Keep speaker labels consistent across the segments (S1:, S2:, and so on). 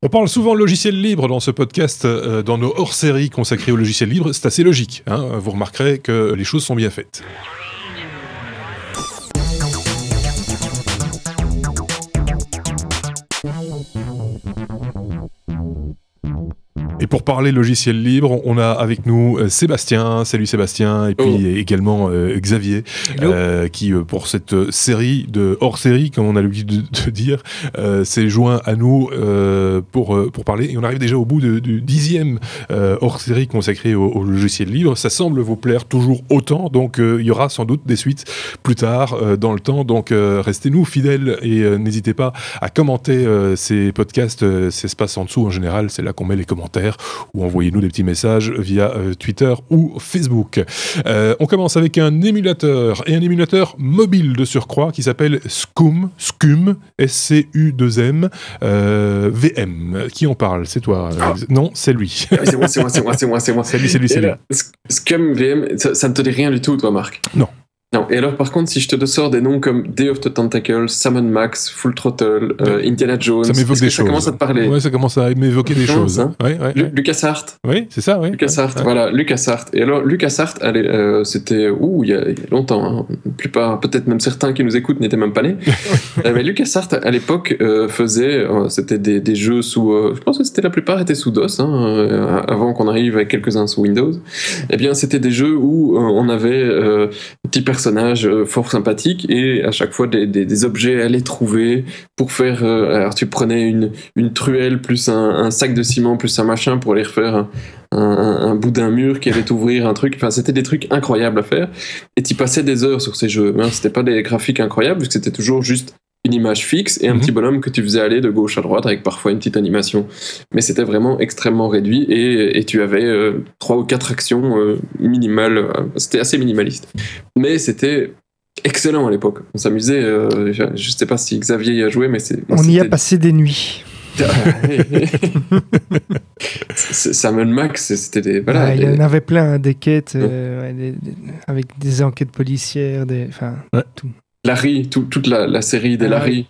S1: On parle souvent logiciel libre dans ce podcast, dans nos hors-séries consacrées au logiciel libre. C'est assez logique, hein. Vous remarquerez que les choses sont bien faites. Et pour parler logiciel libre, on a avec nous Sébastien. Salut Sébastien. Et puis également Xavier, qui pour cette série de hors-série, comme on a l'habitude de dire, s'est joint à nous pour parler. Et on arrive déjà au bout du 10e hors-série consacré au logiciel libre. Ça semble vous plaire toujours autant, donc il y aura sans doute des suites plus tard dans le temps. Donc restez-nous fidèles et n'hésitez pas à commenter ces podcasts. Ça se passe en dessous en général, c'est là qu'on met les commentaires, ou envoyez-nous des petits messages via Twitter ou Facebook. On commence avec un émulateur, et un émulateur mobile de surcroît qui s'appelle Scum, SCU2M, VM. Qui en parle? C'est toi? Non, c'est lui.
S2: C'est moi.
S1: C'est lui.
S2: Scum VM, ça ne te dit rien du tout, toi, Marc?
S1: Non.
S2: Non, et alors par contre, si je te sors des noms comme Day of the Tentacle, Sam & Max, Full Throttle, Indiana Jones,
S1: ça m'évoque des choses.
S2: Ça commence à te parler.
S1: Ouais, ça commence à m'évoquer des choses.
S2: Hein. Ouais. LucasArts.
S1: Oui, c'est ça, oui.
S2: LucasArts, voilà, LucasArts. Et alors, LucasArts, c'était, il y a longtemps, hein. La plupart, peut-être même certains qui nous écoutent n'étaient même pas nés. Mais LucasArts, à l'époque, faisait, c'était des jeux sous, je pense que la plupart étaient sous DOS, hein, avant qu'on arrive avec quelques-uns sous Windows. Eh bien, c'était des jeux où on avait un petit personnage fort sympathique, et à chaque fois des objets à aller trouver pour faire, alors tu prenais une truelle plus un sac de ciment plus un machin pour aller refaire un bout d'un mur qui allait t'ouvrir un truc. Enfin, c'était des trucs incroyables à faire, et tu passais des heures sur ces jeux, hein. C'était pas des graphiques incroyables, parce que c'était toujours juste une image fixe et un petit bonhomme que tu faisais aller de gauche à droite avec parfois une petite animation, mais c'était vraiment extrêmement réduit, et tu avais 3 ou 4 actions minimales. C'était assez minimaliste, mais c'était excellent à l'époque. On s'amusait, je sais pas si Xavier y a joué, mais
S3: on y a passé des nuits.
S2: Sam & Max, c'était des... Voilà,
S3: il y en avait plein, des quêtes avec des enquêtes policières, tout.
S2: Larry, toute la série des Larry.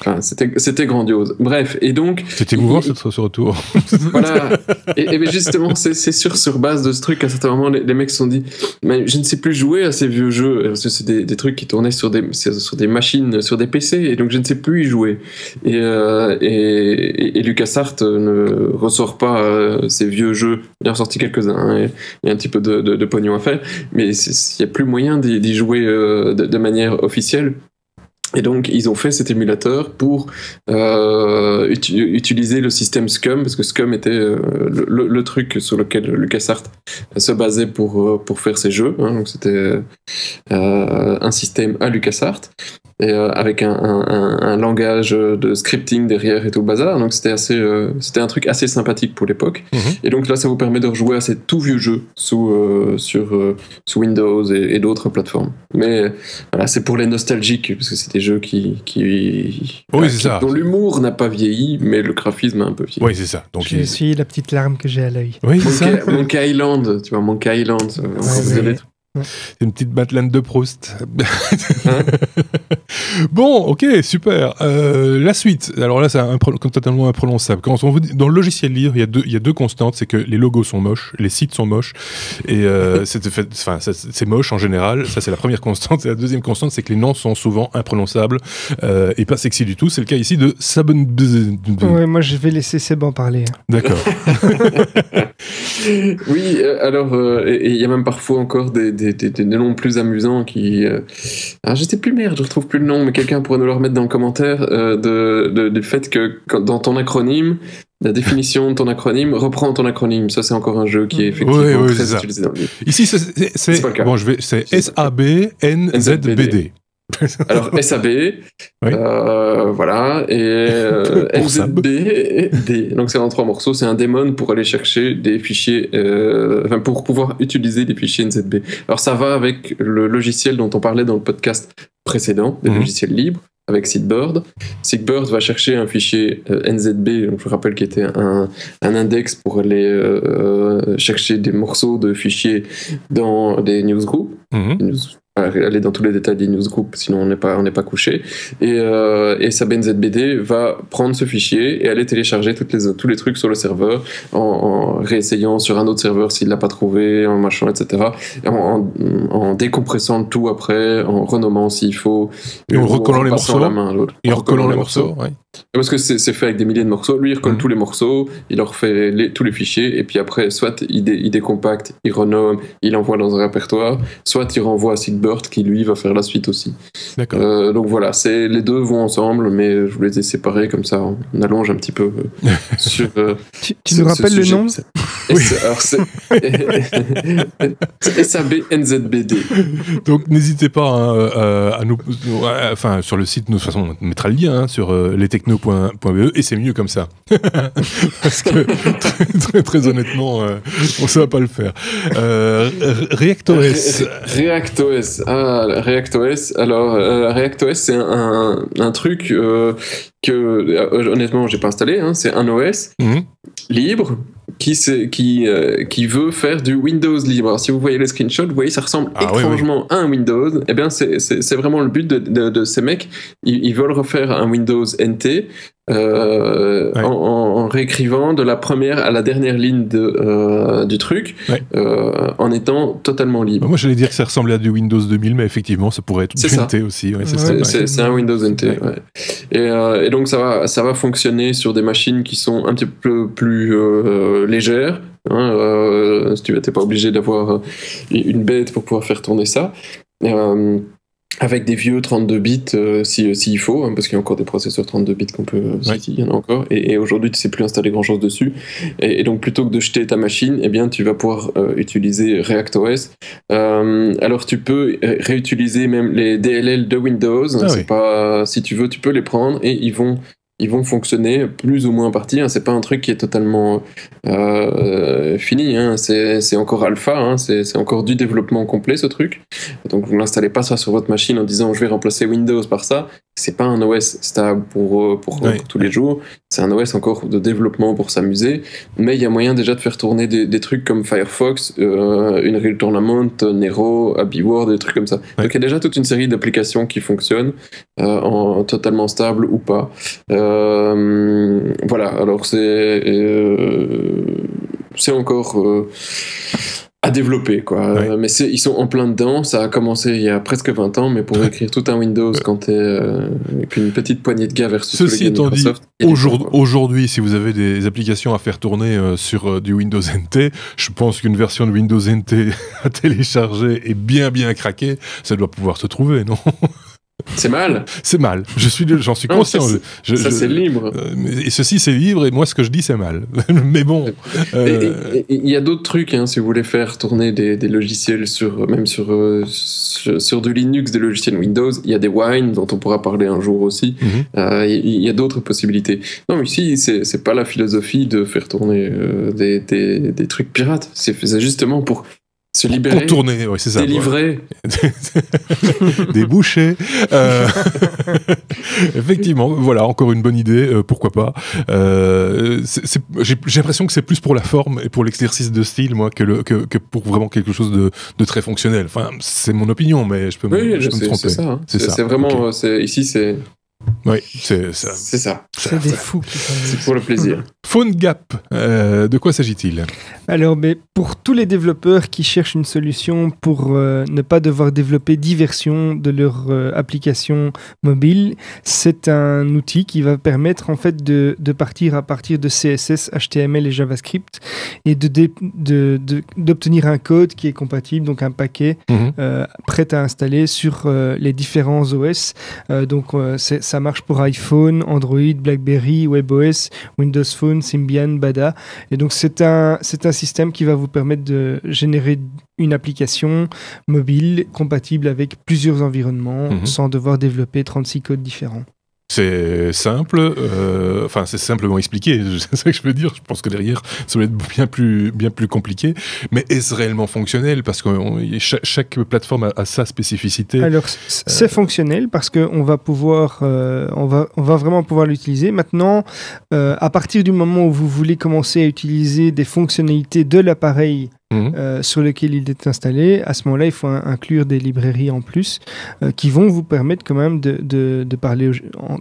S2: Enfin, c'était grandiose. Bref, et donc...
S1: C'était émouvant ce retour.
S2: Voilà. Et justement, c'est sur base de ce truc, à certains moments, les mecs se sont dit, mais je ne sais plus jouer à ces vieux jeux, parce que c'est des trucs qui tournaient sur des machines, sur des PC, et donc je ne sais plus y jouer. Et LucasArts ne ressort pas ces vieux jeux. Il en a ressorti quelques-uns, hein, il y a un petit peu de pognon à faire, mais il n'y a plus moyen d'y jouer de manière officielle. Et donc, ils ont fait cet émulateur pour utiliser le système Scum, parce que Scum était le truc sur lequel LucasArts se basait pour faire ses jeux, hein. Donc, c'était un système à LucasArts, et avec un langage de scripting derrière et tout le bazar. Donc, c'était un truc assez sympathique pour l'époque. Et donc là, ça vous permet de rejouer à ces tout vieux jeux sur Windows et d'autres plateformes. Mais voilà, c'est pour les nostalgiques, parce que c'était jeux dont l'humour n'a pas vieilli, mais le graphisme a un peu vieilli.
S1: Oui, c'est ça. Donc,
S3: je suis la petite larme que j'ai à l'œil.
S1: Oui, c'est ça.
S2: Monkey Island, tu vois, Monkey Island.
S1: C'est une petite Madeleine de Proust. Hein? Bon, ok, super. La suite. Alors là, c'est totalement imprononçable. Quand on dans le logiciel libre, il y a deux constantes, c'est que les logos sont moches, les sites sont moches, et c'est moche en général. Ça, c'est la première constante. Et la deuxième constante, c'est que les noms sont souvent imprononçables et pas sexy du tout. C'est le cas ici de Sabon.
S3: Ouais, moi, je vais laisser Seb parler.
S1: D'accord.
S2: Oui, alors, il y a même parfois encore des noms plus amusants qui... alors, je sais plus, je retrouve plus le nom, mais quelqu'un pourrait nous le remettre dans le commentaire, du fait que dans ton acronyme, la définition de ton acronyme reprend ton acronyme. Ça, c'est encore un jeu qui est effectivement très utilisé dans le livre.
S1: Ici, c'est pas le cas. Bon, c'est SABNZBD.
S2: Alors SAB,
S1: oui.
S2: voilà, et NZB, donc c'est en 3 morceaux, c'est un daemon pour aller chercher des fichiers, pour pouvoir utiliser des fichiers NZB. Alors ça va avec le logiciel dont on parlait dans le podcast précédent, des logiciels libres, avec Seedbird. Seedbird va chercher un fichier NZB, donc je rappelle qu'il était un index pour aller chercher des morceaux de fichiers dans des newsgroups. aller dans tous les détails des newsgroups, sinon on n'est pas couché. Et sa BNZBD va prendre ce fichier et aller télécharger tous les trucs sur le serveur en réessayant sur un autre serveur s'il l'a pas trouvé, en machin, etc. En décompressant le tout après, en renommant s'il faut.
S1: Et en recollant les morceaux.
S2: Et en recollant les morceaux. Ouais. Parce que c'est fait avec des milliers de morceaux. Lui, il recolle tous les morceaux, il leur fait tous les fichiers, et puis après, soit il décompacte, il renomme, il envoie dans un répertoire, soit il renvoie à Seedbird qui, lui, va faire la suite aussi.
S1: D'accord.
S2: Donc voilà, les deux vont ensemble, mais je vous les ai séparés comme ça, on allonge un petit peu sur.
S3: Tu nous rappelles le nom?
S2: Oui. Alors c'est SAB NZBD.
S1: Donc n'hésitez pas à nous, enfin sur le site, de toute façon on mettra le lien sur lestechno.be et c'est mieux comme ça. Parce que très honnêtement, on ne sait pas le faire. ReactOS.
S2: ReactOS. Alors ReactOS c'est un truc que honnêtement j'ai pas installé. C'est un OS libre qui veut faire du Windows libre. Alors, si vous voyez les screenshots, vous voyez ça ressemble étrangement à un Windows. Eh bien, c'est vraiment le but de ces mecs. Ils veulent refaire un Windows NT en réécrivant de la première à la dernière ligne du truc, en étant totalement libre.
S1: Moi, j'allais dire que ça ressemblait à du Windows 2000, mais effectivement, ça pourrait être du NT aussi. Ouais,
S2: c'est un Windows NT. Ouais. Et donc, ça va fonctionner sur des machines qui sont un petit peu plus légères. Si tu n'es pas obligé d'avoir une bête pour pouvoir faire tourner ça. Avec des vieux 32 bits s'il faut, parce qu'il y a encore des processeurs 32 bits qu'on peut... il y en a encore, et aujourd'hui tu ne sais plus installer grand chose dessus, et donc plutôt que de jeter ta machine, eh bien tu vas pouvoir utiliser ReactOS. Alors tu peux réutiliser même les DLL de Windows, si tu veux tu peux les prendre, et ils vont fonctionner plus ou moins en partie. C'est pas un truc qui est totalement fini. C'est encore alpha. C'est encore du développement complet, ce truc. Donc vous l'installez pas ça sur votre machine en disant je vais remplacer Windows par ça. C'est pas un OS stable pour tous les jours. C'est un OS encore de développement pour s'amuser. Mais il y a moyen déjà de faire tourner des trucs comme Firefox, Unreal Tournament, Nero, Happy World, des trucs comme ça. Donc il y a déjà toute une série d'applications qui fonctionnent en totalement stable ou pas. Voilà, alors c'est encore à développer, quoi. Mais ils sont en plein dedans. Ça a commencé il y a presque 20 ans, mais pour écrire tout un Windows quand t'es avec une petite poignée de gars versus
S1: ceci
S2: tous les gars de Microsoft.
S1: Aujourd'hui, si vous avez des applications à faire tourner sur du Windows NT, je pense qu'une version de Windows NT à télécharger et bien craquée, ça doit pouvoir se trouver, non?
S2: C'est mal.
S1: C'est mal. J'en suis conscient.
S2: Ça, c'est libre.
S1: Et ceci, c'est libre, et moi, ce que je dis, c'est mal. Mais bon.
S2: Il y a d'autres trucs, si vous voulez faire tourner des logiciels sur du Linux, des logiciels Windows. Il y a des Wine, dont on pourra parler un jour aussi. Il y a d'autres possibilités. Non, mais ici, c'est pas la philosophie de faire tourner des trucs pirates. C'est justement pour se libérer,
S1: contourner, c'est ça.
S2: Délivrer.
S1: Des bouchées. Effectivement, voilà, encore une bonne idée, pourquoi pas. J'ai l'impression que c'est plus pour la forme et pour l'exercice de style, moi, que pour vraiment quelque chose de très fonctionnel. Enfin, c'est mon opinion, mais je peux me tromper.
S2: C'est ça. C'est vraiment... Ici, c'est...
S1: Oui, c'est ça.
S2: C'est ça.
S3: C'est des fous qui font.
S2: C'est pour le plaisir.
S1: PhoneGap, de quoi s'agit-il?
S3: Alors, pour tous les développeurs qui cherchent une solution pour ne pas devoir développer 10 versions de leur application mobile, c'est un outil qui va permettre en fait de partir à partir de CSS, HTML et JavaScript et d'obtenir un code qui est compatible, donc un paquet prêt à installer sur les différents OS. Ça marche pour iPhone, Android, BlackBerry, WebOS, Windows Phone, Symbian, Bada. Et donc c'est un système qui va vous permettre de générer une application mobile compatible avec plusieurs environnements sans devoir développer 36 codes différents.
S1: C'est simple, c'est simplement expliqué, c'est ça que je veux dire. Je pense que derrière, ça va être bien plus compliqué. Mais est-ce réellement fonctionnel? Parce que chaque plateforme a sa spécificité.
S3: Alors, c'est fonctionnel parce qu'on va pouvoir, on va vraiment pouvoir l'utiliser. Maintenant, à partir du moment où vous voulez commencer à utiliser des fonctionnalités de l'appareil sur lequel il est installé. À ce moment-là, il faut inclure des librairies en plus qui vont vous permettre quand même de parler,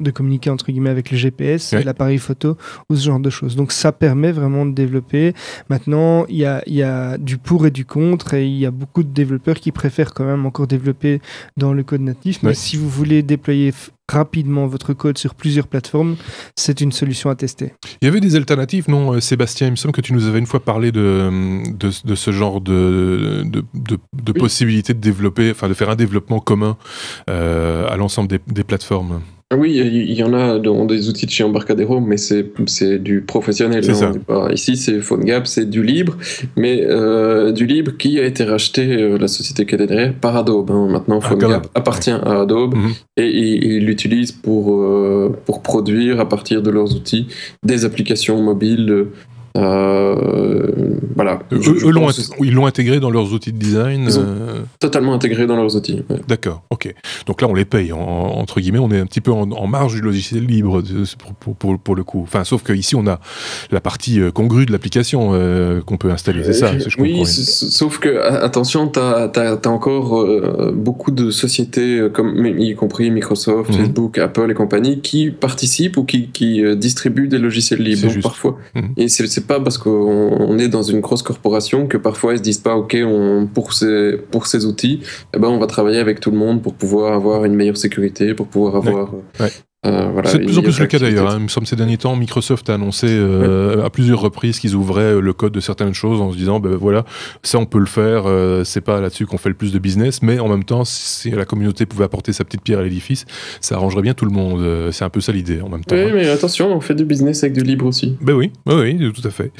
S3: de communiquer entre guillemets avec le GPS, l'appareil photo ou ce genre de choses. Donc ça permet vraiment de développer. Maintenant, il y a du pour et du contre, et il y a beaucoup de développeurs qui préfèrent quand même encore développer dans le code natif. Mais si vous voulez déployer rapidement votre code sur plusieurs plateformes, c'est une solution à tester.
S1: Il y avait des alternatives, non, Sébastien? Il me semble que tu nous avais une fois parlé de ce genre de possibilité de développer, enfin de faire un développement commun à l'ensemble des plateformes.
S2: Oui, il y en a dans des outils de chez Embarcadero, mais c'est du professionnel. Ici, c'est PhoneGap, c'est du libre, mais du libre qui a été racheté, la société qui est derrière, par Adobe. Maintenant, PhoneGap appartient à Adobe et ils l'utilisent pour produire à partir de leurs outils des applications mobiles. Voilà.
S1: Ils l'ont intégré dans leurs outils de design.
S2: Ils ont totalement intégré dans leurs outils. Ouais.
S1: D'accord, ok. Donc là, on les paye, entre guillemets, on est un petit peu en marge du logiciel libre pour le coup. Enfin, sauf qu'ici, on a la partie congrue de l'application qu'on peut installer, c'est ça, je comprends.
S2: Sauf que, attention, t'as encore beaucoup de sociétés, y compris Microsoft, Facebook, Apple et compagnie, qui participent ou qui distribuent des logiciels libres. Donc, parfois. Et c'est pas parce qu'on est dans une grosse corporation que parfois ils se disent pas ok, pour ces outils, on va travailler avec tout le monde pour pouvoir avoir une meilleure sécurité, pour pouvoir avoir voilà,
S1: c'est de plus en plus le cas d'ailleurs. Il me semble ces derniers temps, Microsoft a annoncé à plusieurs reprises qu'ils ouvraient le code de certaines choses en se disant voilà, ça on peut le faire, c'est pas là-dessus qu'on fait le plus de business, mais en même temps, si la communauté pouvait apporter sa petite pierre à l'édifice, ça arrangerait bien tout le monde. C'est un peu ça l'idée en même temps.
S2: Oui, mais attention, on fait du business avec du libre aussi.
S1: Ben oui, tout à fait.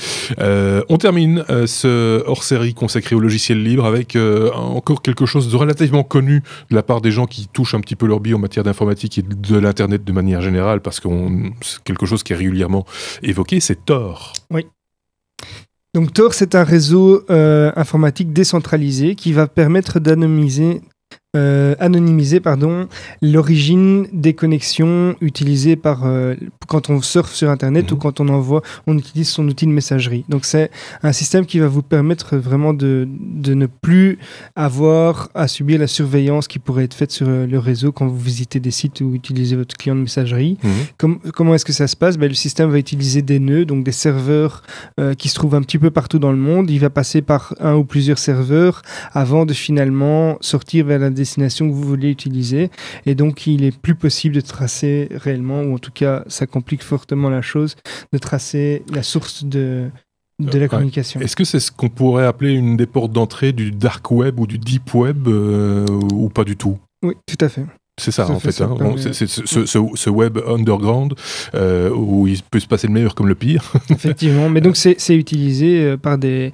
S1: On termine ce hors-série consacré au logiciel libre avec encore quelque chose de relativement connu de la part des gens qui touchent un petit peu leur bille en matière d'informatique et de l'internet de manière générale, parce que c'est quelque chose qui est régulièrement évoqué, c'est Tor.
S3: Oui. Donc Tor, c'est un réseau informatique décentralisé qui va permettre d'anonymiser l'origine des connexions utilisées quand on surfe sur Internet ou quand on utilise son outil de messagerie. Donc c'est un système qui va vous permettre vraiment de ne plus avoir à subir la surveillance qui pourrait être faite sur le réseau quand vous visitez des sites ou utilisez votre client de messagerie. Comment est-ce que ça se passe? Le système va utiliser des nœuds, donc des serveurs qui se trouvent un petit peu partout dans le monde. Il va passer par un ou plusieurs serveurs avant de finalement sortir vers la destination que vous voulez utiliser, et donc il est plus possible de tracer réellement, ou en tout cas ça complique fortement la chose, de tracer la source de la communication.
S1: Est-ce que c'est ce qu'on pourrait appeler une des portes d'entrée du dark web ou du deep web ou pas du tout?
S3: Oui, tout à fait.
S1: C'est ça, en fait. C'est ce web underground où il peut se passer le meilleur comme le pire.
S3: Effectivement, mais donc c'est utilisé par des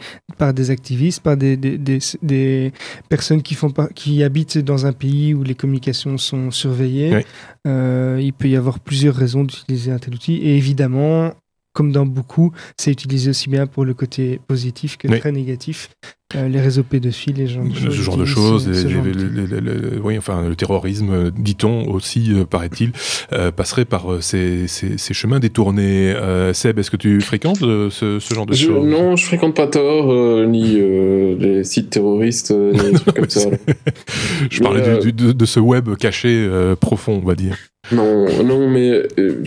S3: activistes, par des personnes qui habitent dans un pays où les communications sont surveillées. Il peut y avoir plusieurs raisons d'utiliser un tel outil. Et évidemment, comme dans beaucoup, c'est utilisé aussi bien pour le côté positif que très négatif. Les réseaux pédophiles, ce
S1: genre de choses, le terrorisme, dit-on aussi, paraît-il, passerait par ces chemins détournés. Seb, est-ce que tu fréquentes ce genre de choses?
S2: Non, je fréquente pas Tor, ni les sites terroristes, ni des trucs comme ça.
S1: Je parlais de ce web caché profond, on va dire.
S2: Non, mais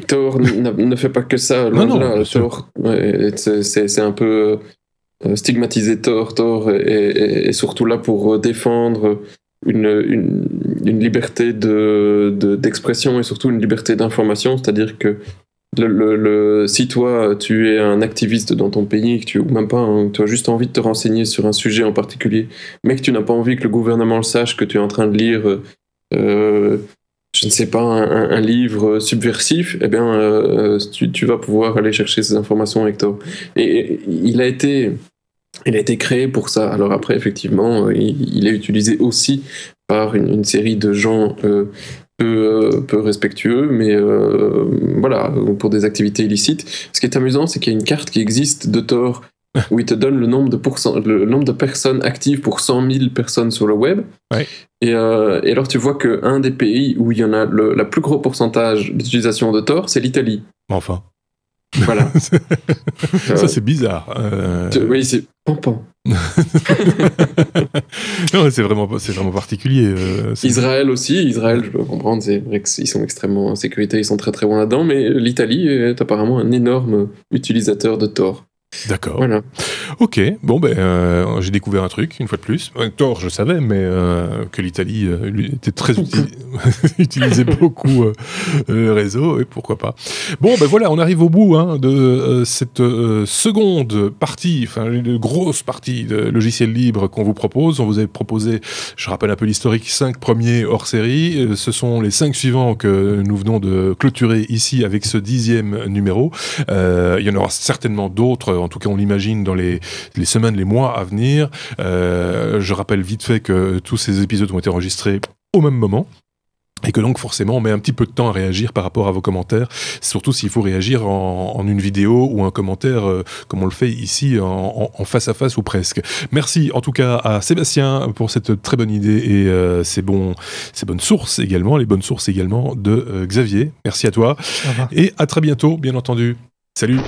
S2: Tor ne fait pas que ça. Tor, c'est un peu stigmatiser Tor est surtout là pour défendre une liberté d'expression et surtout une liberté d'information, c'est-à-dire que si toi tu es un activiste dans ton pays, ou même pas, tu as juste envie de te renseigner sur un sujet en particulier, mais que tu n'as pas envie que le gouvernement le sache, que tu es en train de lire je ne sais pas, un livre subversif, tu vas pouvoir aller chercher ces informations avec Tor. Et il a été créé pour ça. Alors après, effectivement, il est utilisé aussi par une série de gens peu respectueux, mais voilà, pour des activités illicites. Ce qui est amusant, c'est qu'il y a une carte qui existe de Tor où il te donne le nombre de personnes actives pour 100 000 personnes sur le web. Et alors tu vois qu'un des pays où il y en a la plus gros pourcentage d'utilisation de Tor, c'est l'Italie.
S1: Enfin.
S2: Voilà.
S1: Ça, c'est bizarre.
S2: Oui, c'est pompant.
S1: Non, c'est vraiment particulier.
S2: Israël aussi, Israël, je peux comprendre, c'est vrai qu'ils sont extrêmement en sécurité, ils sont très très bons là-dedans, mais l'Italie est apparemment un énorme utilisateur de Tor.
S1: D'accord.
S2: Voilà.
S1: Ok, bon j'ai découvert un truc, une fois de plus. Tor, je savais, mais que l'Italie était très utilisait beaucoup le réseau, et pourquoi pas. Bon, voilà, on arrive au bout de cette seconde partie, enfin une grosse partie de logiciels libres qu'on vous propose. On vous avait proposé, je rappelle un peu l'historique, 5 premiers hors série. Ce sont les 5 suivants que nous venons de clôturer ici avec ce 10e numéro. Il y en aura certainement d'autres. En tout cas, on l'imagine dans les semaines, les mois à venir. Je rappelle vite fait que tous ces épisodes ont été enregistrés au même moment. Et que donc forcément on met un petit peu de temps à réagir par rapport à vos commentaires, surtout s'il faut réagir en une vidéo ou un commentaire comme on le fait ici en face à face ou presque. Merci en tout cas à Sébastien pour cette très bonne idée et ces bonnes sources également, les bonnes sources également de Xavier. Merci à toi et à très bientôt bien entendu. Salut.